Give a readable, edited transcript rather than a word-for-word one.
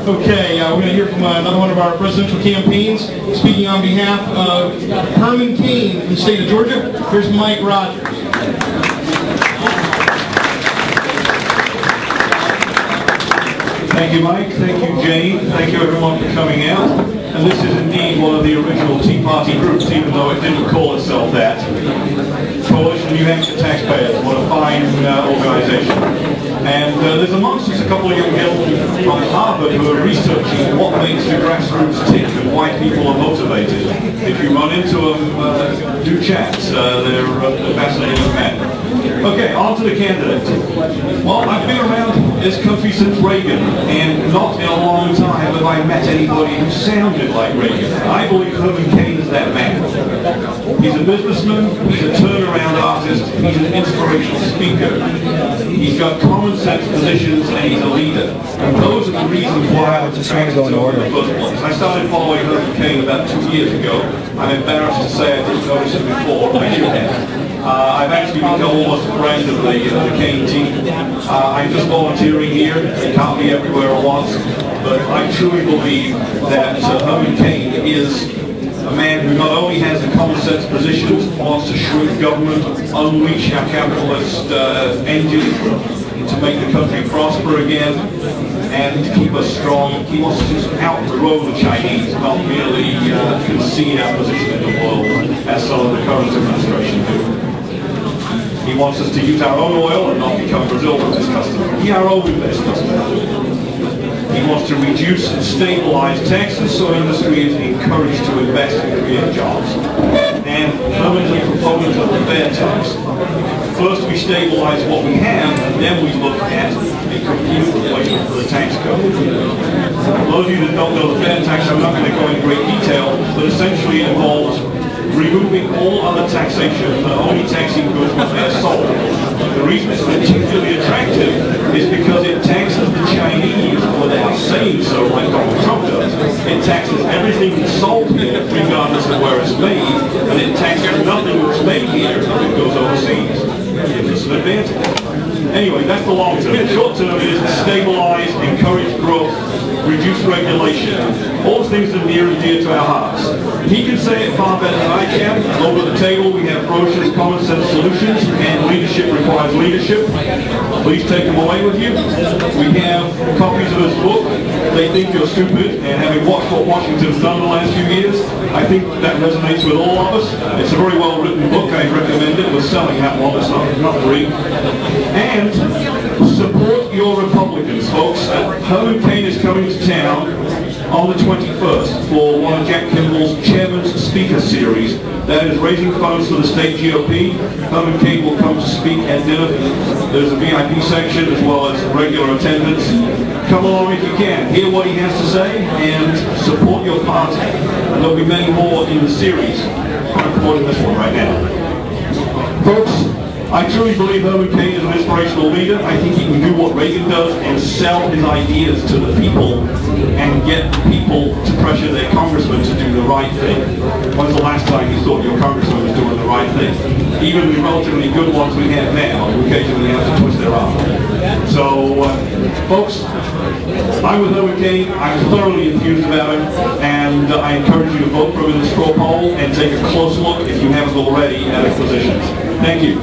Okay, we're going to hear from another one of our presidential campaigns. Speaking on behalf of Herman Cain from the state of Georgia, here's Mike Rogers. Thank you, Mike. Thank you, Jane. Thank you, everyone, for coming out. And this is indeed one of the original Tea Party groups, even though it didn't call itself that. Coalition NH Taxpayers. What a fine organization. And there's amongst us a couple of young gentlemen from Harvard who are researching what makes the grassroots tick and why people are motivated. If you run into them, do chat. They're fascinating men. Okay, on to the candidate. Well, I've been around this country since Reagan, and not in a long time have I met anybody who sounded like Reagan. I believe Herman Cain is that man. He's a businessman, he's a turnaround artist, he's an inspirational speaker. He's got common sense positions, and he's a leader. And those are the reasons why I was attracted to him in the first place. I started following Herman Cain about 2 years ago. I'm embarrassed to say I didn't notice him before, but I should have. I've actually become almost a friend of the Cain team. I'm just volunteering here. Can't be everywhere at once. But I truly believe that Herman Cain is a man who not only has the common sense positions, wants to shrink government, unleash our capitalist engine to make the country prosper again, and keep us strong. He wants to outgrow the Chinese, not merely concede our position in the world, as some of the current administration do. He wants us to use our own oil and not become Brazil's best customer. Be our own best customer. He wants to reduce and stabilize taxes so industry is encouraged to invest and create jobs. And Herman is a proponent of the fair tax. First we stabilize what we have, and then we look at a complete replacement for the tax code. For those of you that don't know the fair tax, I'm not going to go in great detail, but essentially it involves removing all other taxation and only taxing goods when they're sold. The reason it's particularly attractive is because it taxes the Chinese without saying so, like Donald Trump does. It taxes everything that's sold here, regardless of where it's made, and it taxes nothing that's made here if it goes overseas. It's an advantage. Anyway, that's the long term. The short term is to stabilize, encourage growth, reduce regulation, all the things that are near and dear to our hearts. He can say it far better than I can. Over the table we have brochures, common sense solutions, and leadership requires leadership. Please take them away with you. We have copies of his book, They Think You're Stupid, and having watched what Washington's done the last few years, I think that resonates with all of us. It's a very well written book. I recommend it. We're selling that one. It's not free. And support your Republicans, folks. Herman Cain is coming to town on the 21st for one of Jack Kimball's Chairman's Speaker Series. That is raising funds for the state GOP. Herman Cain will come to speak at dinner. There's a VIP section as well as regular attendance. Come along if you can. Hear what he has to say and support your party. And there'll be many more in the series. I'm promoting this one right now. Folks, I truly believe Herman Cain is an inspirational leader. I think he can do what Reagan does and sell his ideas to the people and get people to pressure their congressman to do the right thing. When's the last time you thought your congressman was doing the right thing? Even the relatively good ones we have now, you occasionally have to twist their arm. So, folks, I'm with Herman Cain. I'm thoroughly enthused about him, and I encourage you to vote for him in the straw poll and take a close look, if you haven't already, at his positions. Thank you.